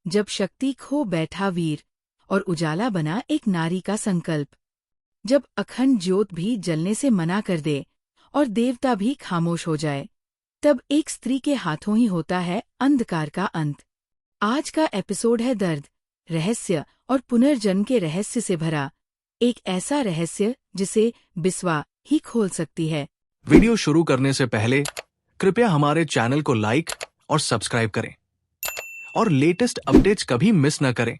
जब शक्ति खो बैठा वीर और उजाला बना एक नारी का संकल्प। जब अखंड ज्योत भी जलने से मना कर दे और देवता भी खामोश हो जाए, तब एक स्त्री के हाथों ही होता है अंधकार का अंत। आज का एपिसोड है दर्द, रहस्य और पुनर्जन्म के रहस्य से भरा। एक ऐसा रहस्य जिसे बिस्वा ही खोल सकती है। वीडियो शुरू करने से पहले कृपया हमारे चैनल को लाइक और सब्सक्राइब करें और लेटेस्ट अपडेट्स कभी मिस न करें।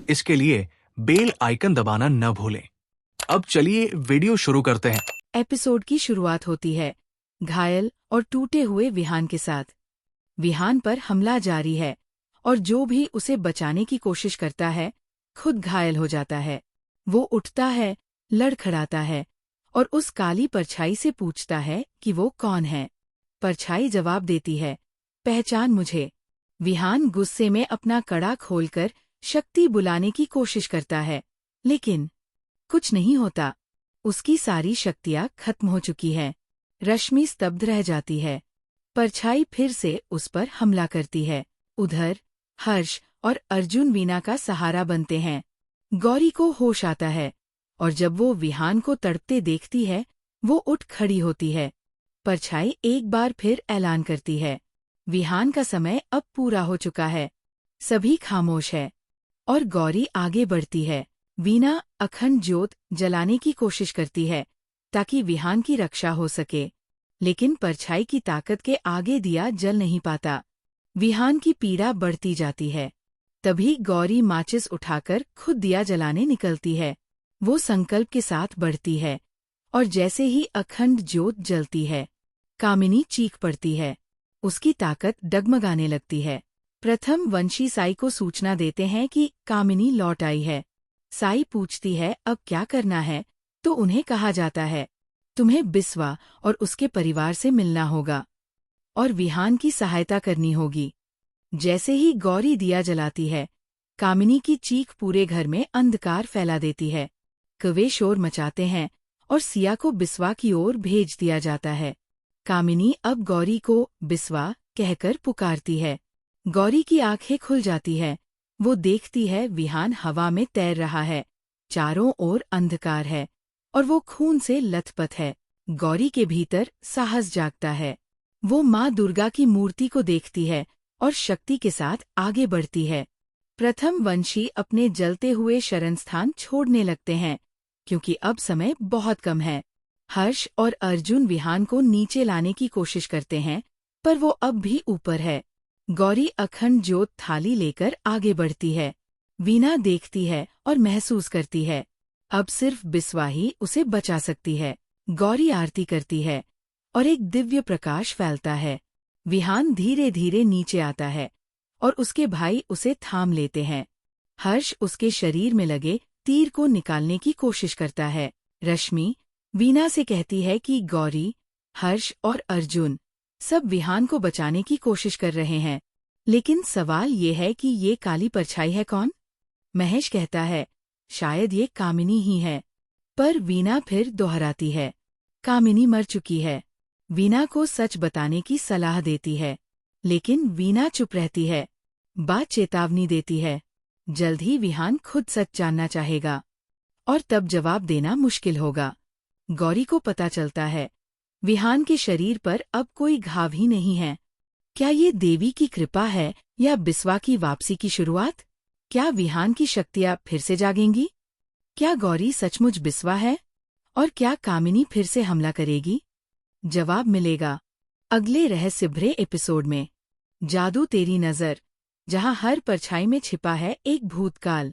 इसके लिए बेल आइकन दबाना न भूलें। अब चलिए वीडियो शुरू करते हैं। एपिसोड की शुरुआत होती है घायल और टूटे हुए विहान के साथ। विहान पर हमला जारी है और जो भी उसे बचाने की कोशिश करता है खुद घायल हो जाता है। वो उठता है, लड़खड़ाता है और उस काली परछाई से पूछता है कि वो कौन है। परछाई जवाब देती है, पहचान मुझे। विहान गुस्से में अपना कड़ा खोलकर शक्ति बुलाने की कोशिश करता है, लेकिन कुछ नहीं होता। उसकी सारी शक्तियाँ खत्म हो चुकी हैं। रश्मि स्तब्ध रह जाती है। परछाई फिर से उस पर हमला करती है। उधर हर्ष और अर्जुन वीणा का सहारा बनते हैं। गौरी को होश आता है और जब वो विहान को तड़पते देखती है, वो उठ खड़ी होती है। परछाई एक बार फिर ऐलान करती है, विहान का समय अब पूरा हो चुका है। सभी खामोश है और गौरी आगे बढ़ती है। वीणा अखंड ज्योत जलाने की कोशिश करती है ताकि विहान की रक्षा हो सके, लेकिन परछाई की ताकत के आगे दिया जल नहीं पाता। विहान की पीड़ा बढ़ती जाती है। तभी गौरी माचिस उठाकर खुद दिया जलाने निकलती है। वो संकल्प के साथ बढ़ती है और जैसे ही अखंड ज्योत जलती है, कामिनी चीख पड़ती है। उसकी ताकत डगमगाने लगती है। प्रथम वंशी साई को सूचना देते हैं कि कामिनी लौट आई है। साई पूछती है अब क्या करना है, तो उन्हें कहा जाता है, तुम्हें बिस्वा और उसके परिवार से मिलना होगा और विहान की सहायता करनी होगी। जैसे ही गौरी दिया जलाती है, कामिनी की चीख पूरे घर में अंधकार फैला देती है। कौवे शोर मचाते हैं और सिया को बिस्वा की ओर भेज दिया जाता है। कामिनी अब गौरी को बिस्वा कहकर पुकारती है। गौरी की आंखें खुल जाती है। वो देखती है विहान हवा में तैर रहा है। चारों ओर अंधकार है और वो खून से लथपथ है। गौरी के भीतर साहस जागता है। वो माँ दुर्गा की मूर्ति को देखती है और शक्ति के साथ आगे बढ़ती है। प्रथम वंशी अपने जलते हुए शरणस्थान छोड़ने लगते हैं क्योंकि अब समय बहुत कम है। हर्ष और अर्जुन विहान को नीचे लाने की कोशिश करते हैं, पर वो अब भी ऊपर है। गौरी अखंड ज्योत थाली लेकर आगे बढ़ती है। वीणा देखती है और महसूस करती है, अब सिर्फ बिस्वा ही उसे बचा सकती है। गौरी आरती करती है और एक दिव्य प्रकाश फैलता है। विहान धीरे धीरे नीचे आता है और उसके भाई उसे थाम लेते हैं। हर्ष उसके शरीर में लगे तीर को निकालने की कोशिश करता है। रश्मि वीणा से कहती है कि गौरी, हर्ष और अर्जुन सब विहान को बचाने की कोशिश कर रहे हैं, लेकिन सवाल ये है कि ये काली परछाई है कौन? महेश कहता है, शायद ये कामिनी ही है। पर वीणा फिर दोहराती है, कामिनी मर चुकी है। वीणा को सच बताने की सलाह देती है, लेकिन वीणा चुप रहती है। बात चेतावनी देती है, जल्द ही विहान खुद सच जानना चाहेगा और तब जवाब देना मुश्किल होगा। गौरी को पता चलता है, विहान के शरीर पर अब कोई घाव ही नहीं है। क्या ये देवी की कृपा है या बिस्वा की वापसी की शुरुआत? क्या विहान की शक्तियाँ फिर से जागेंगी? क्या गौरी सचमुच बिस्वा है? और क्या कामिनी फिर से हमला करेगी? जवाब मिलेगा अगले रहस्य भरे एपिसोड में। जादू तेरी नज़र, जहाँ हर परछाई में छिपा है एक भूतकाल।